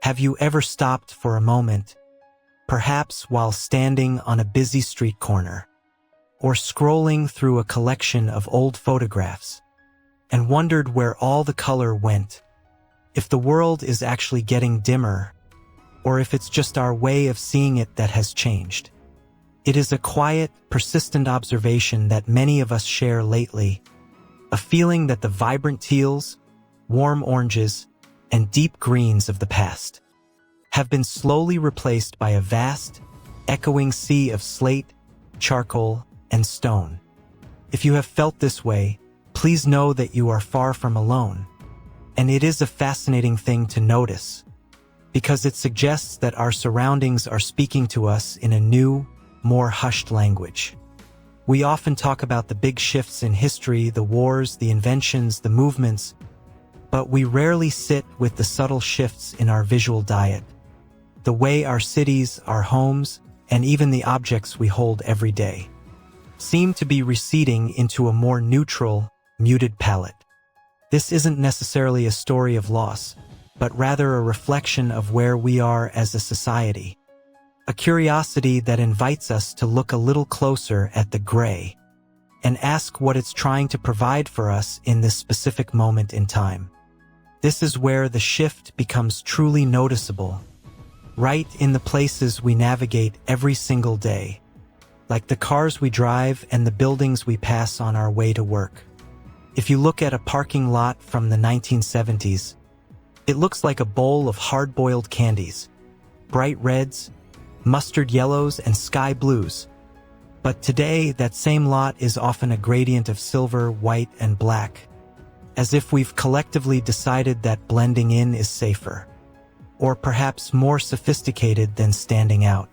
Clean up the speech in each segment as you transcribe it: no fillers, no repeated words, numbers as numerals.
Have you ever stopped for a moment, perhaps while standing on a busy street corner, or scrolling through a collection of old photographs, and wondered where all the color went, if the world is actually getting dimmer, or if it's just our way of seeing it that has changed? It is a quiet, persistent observation that many of us share lately, a feeling that the vibrant teals, warm oranges, and deep greens of the past have been slowly replaced by a vast, echoing sea of slate, charcoal, and stone. If you have felt this way, please know that you are far from alone. And it is a fascinating thing to notice, because it suggests that our surroundings are speaking to us in a new, more hushed language. We often talk about the big shifts in history, the wars, the inventions, the movements, but we rarely sit with the subtle shifts in our visual diet, the way our cities, our homes, and even the objects we hold every day seem to be receding into a more neutral, muted palette. This isn't necessarily a story of loss, but rather a reflection of where we are as a society. A curiosity that invites us to look a little closer at the gray and ask what it's trying to provide for us in this specific moment in time. This is where the shift becomes truly noticeable, right in the places we navigate every single day, like the cars we drive and the buildings we pass on our way to work. If you look at a parking lot from the 1970s, it looks like a bowl of hard-boiled candies, bright reds, mustard yellows, and sky blues. But today, that same lot is often a gradient of silver, white, and black, as if we've collectively decided that blending in is safer, or perhaps more sophisticated than standing out.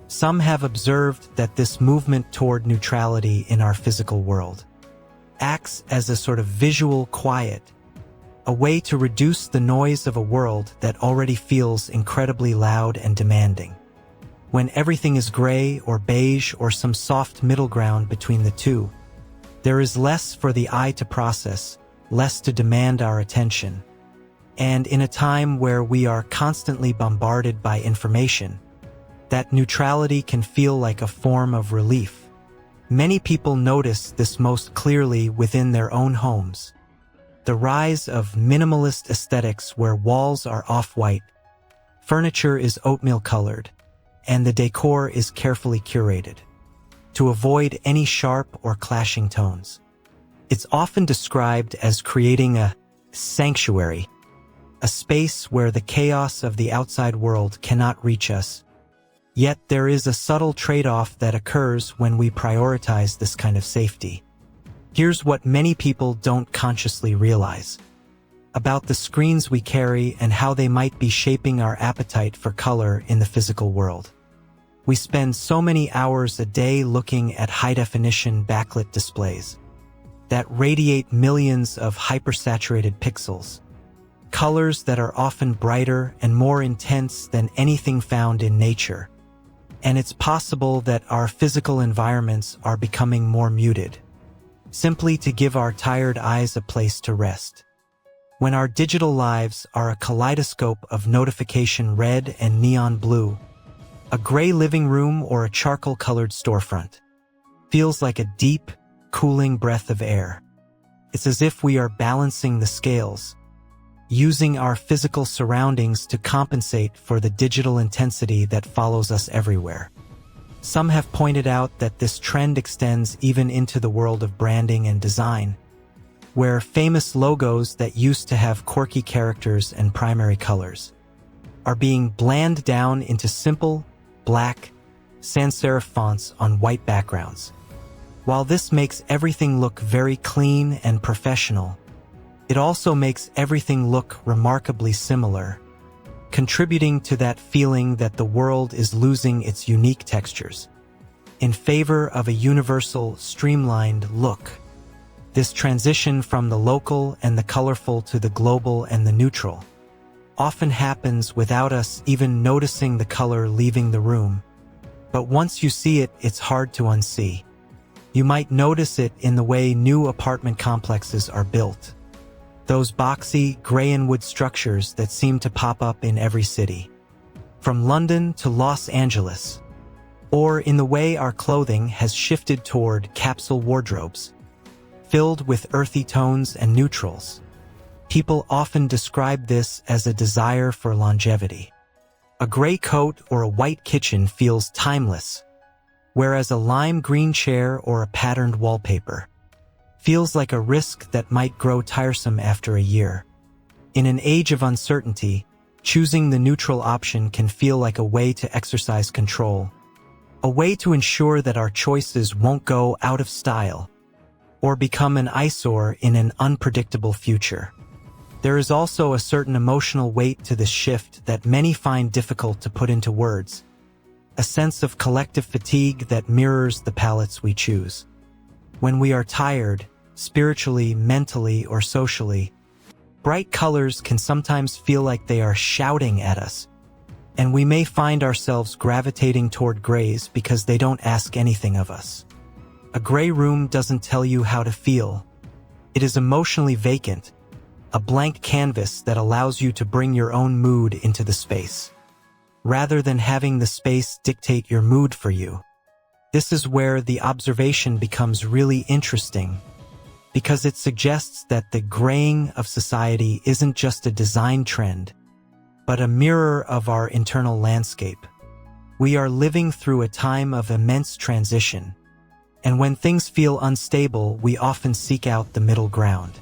Some have observed that this movement toward neutrality in our physical world acts as a sort of visual quiet, a way to reduce the noise of a world that already feels incredibly loud and demanding. When everything is gray or beige or some soft middle ground between the two, there is less for the eye to process, less to demand our attention. And in a time where we are constantly bombarded by information, that neutrality can feel like a form of relief. Many people notice this most clearly within their own homes. The rise of minimalist aesthetics where walls are off-white, furniture is oatmeal-colored, and the decor is carefully curated to avoid any sharp or clashing tones. It's often described as creating a sanctuary, a space where the chaos of the outside world cannot reach us. Yet there is a subtle trade-off that occurs when we prioritize this kind of safety. Here's what many people don't consciously realize about the screens we carry and how they might be shaping our appetite for color in the physical world. We spend so many hours a day looking at high-definition backlit displays that radiate millions of hypersaturated pixels, colors that are often brighter and more intense than anything found in nature. And it's possible that our physical environments are becoming more muted, simply to give our tired eyes a place to rest. When our digital lives are a kaleidoscope of notification red and neon blue, a gray living room or a charcoal-colored storefront feels like a deep, cooling breath of air. It's as if we are balancing the scales, using our physical surroundings to compensate for the digital intensity that follows us everywhere. Some have pointed out that this trend extends even into the world of branding and design, where famous logos that used to have quirky characters and primary colors are being bland down into simple, black, sans-serif fonts on white backgrounds. While this makes everything look very clean and professional, it also makes everything look remarkably similar, contributing to that feeling that the world is losing its unique textures in favor of a universal, streamlined look. This transition from the local and the colorful to the global and the neutral often happens without us even noticing the color leaving the room. But once you see it, it's hard to unsee. You might notice it in the way new apartment complexes are built. those boxy, gray and wood structures that seem to pop up in every city. From London to Los Angeles, or in the way our clothing has shifted toward capsule wardrobes, filled with earthy tones and neutrals. People often describe this as a desire for longevity. A gray coat or a white kitchen feels timeless, whereas a lime green chair or a patterned wallpaper feels like a risk that might grow tiresome after a year. In an age of uncertainty, choosing the neutral option can feel like a way to exercise control, a way to ensure that our choices won't go out of style or become an eyesore in an unpredictable future. There is also a certain emotional weight to this shift that many find difficult to put into words, a sense of collective fatigue that mirrors the palettes we choose. When we are tired, spiritually, mentally, or socially, bright colors can sometimes feel like they are shouting at us, and we may find ourselves gravitating toward grays because they don't ask anything of us. A gray room doesn't tell you how to feel. It is emotionally vacant, a blank canvas that allows you to bring your own mood into the space, rather than having the space dictate your mood for you. This is where the observation becomes really interesting, because it suggests that the graying of society isn't just a design trend, but a mirror of our internal landscape. We are living through a time of immense transition, and when things feel unstable, we often seek out the middle ground.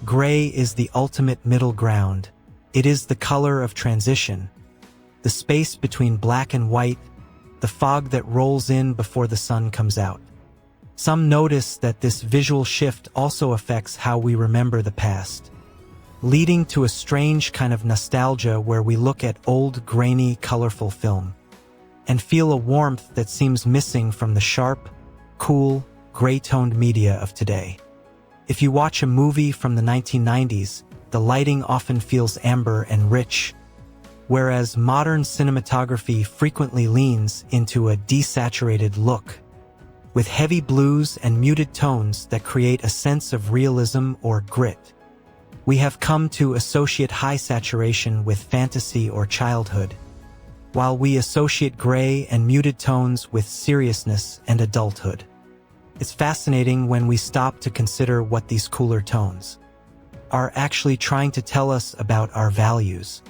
Gray is the ultimate middle ground. It is the color of transition, the space between black and white, the fog that rolls in before the sun comes out. Some notice that this visual shift also affects how we remember the past, leading to a strange kind of nostalgia where we look at old, grainy, colorful film and feel a warmth that seems missing from the sharp, cool, gray-toned media of today. If you watch a movie from the 1990s, the lighting often feels amber and rich, whereas modern cinematography frequently leans into a desaturated look, with heavy blues and muted tones that create a sense of realism or grit. We have come to associate high saturation with fantasy or childhood, while we associate gray and muted tones with seriousness and adulthood. It's fascinating when we stop to consider what these cooler tones are actually trying to tell us about our values.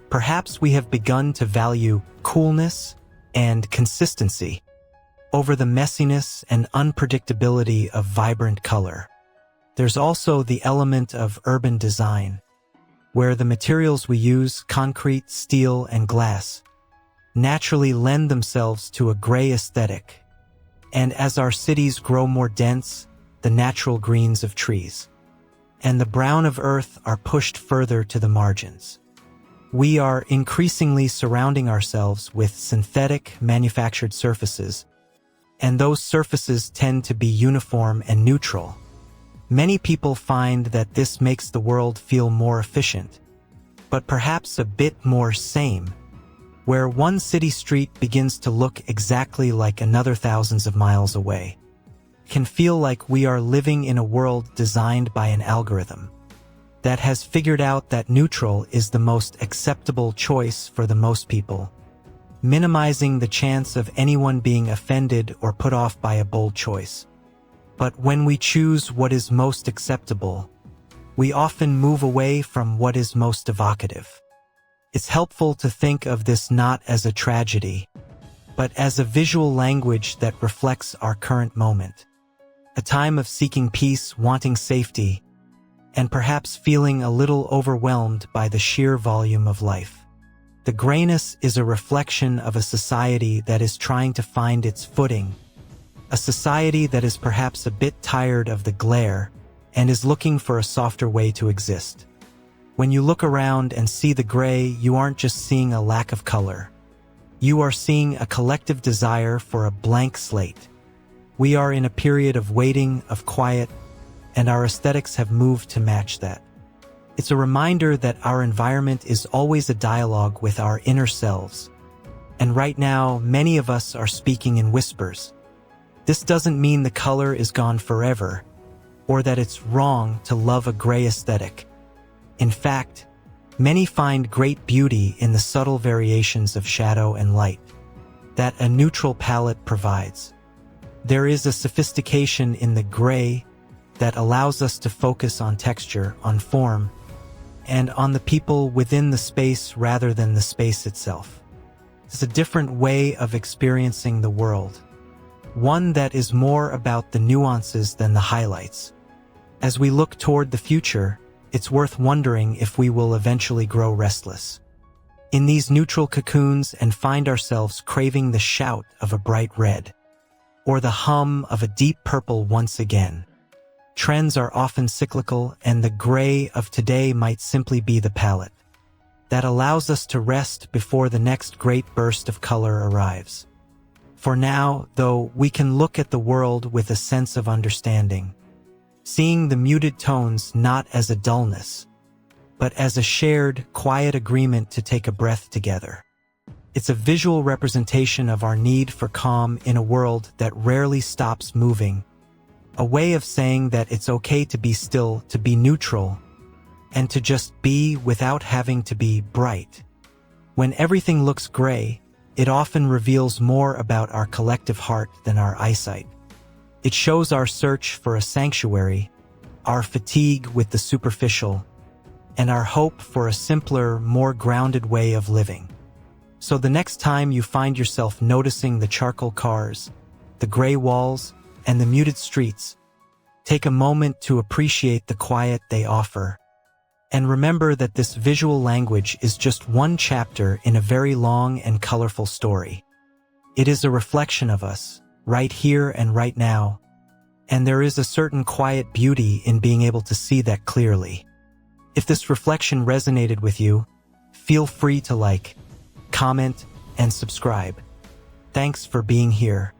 Perhaps we have begun to value coolness and consistency over the messiness and unpredictability of vibrant color. There's also the element of urban design, where the materials we use, concrete, steel, and glass, naturally lend themselves to a gray aesthetic. And as our cities grow more dense, the natural greens of trees and the brown of earth are pushed further to the margins. We are increasingly surrounding ourselves with synthetic, manufactured surfaces, and those surfaces tend to be uniform and neutral. Many people find that this makes the world feel more efficient, but perhaps a bit more sane, where one city street begins to look exactly like another thousands of miles away. It can feel like we are living in a world designed by an algorithm that has figured out that neutral is the most acceptable choice for the most people, minimizing the chance of anyone being offended or put off by a bold choice. But when we choose what is most acceptable, we often move away from what is most evocative. It's helpful to think of this not as a tragedy, but as a visual language that reflects our current moment. A time of seeking peace, wanting safety, and perhaps feeling a little overwhelmed by the sheer volume of life. The grayness is a reflection of a society that is trying to find its footing, a society that is perhaps a bit tired of the glare and is looking for a softer way to exist. When you look around and see the gray, you aren't just seeing a lack of color. You are seeing a collective desire for a blank slate. We are in a period of waiting, of quiet, and our aesthetics have moved to match that. It's a reminder that our environment is always a dialogue with our inner selves. And right now, many of us are speaking in whispers. This doesn't mean the color is gone forever. or that it's wrong to love a gray aesthetic. In fact, many find great beauty in the subtle variations of shadow and light that a neutral palette provides. There is a sophistication in the gray that allows us to focus on texture, on form, and on the people within the space rather than the space itself. It's a different way of experiencing the world, one that is more about the nuances than the highlights. As we look toward the future, it's worth wondering if we will eventually grow restless in these neutral cocoons and find ourselves craving the shout of a bright red or the hum of a deep purple once again. Trends are often cyclical, and the gray of today might simply be the palette that allows us to rest before the next great burst of color arrives. For now, though, we can look at the world with a sense of understanding, seeing the muted tones not as a dullness, but as a shared, quiet agreement to take a breath together. It's a visual representation of our need for calm in a world that rarely stops moving, a way of saying that it's okay to be still, to be neutral, and to just be without having to be bright. When everything looks gray, it often reveals more about our collective heart than our eyesight. It shows our search for a sanctuary, our fatigue with the superficial, and our hope for a simpler, more grounded way of living. So the next time you find yourself noticing the charcoal cars, the gray walls, and the muted streets, take a moment to appreciate the quiet they offer. And remember that this visual language is just one chapter in a very long and colorful story. It is a reflection of us, right here and right now, and there is a certain quiet beauty in being able to see that clearly. If this reflection resonated with you, feel free to like, comment, and subscribe. Thanks for being here.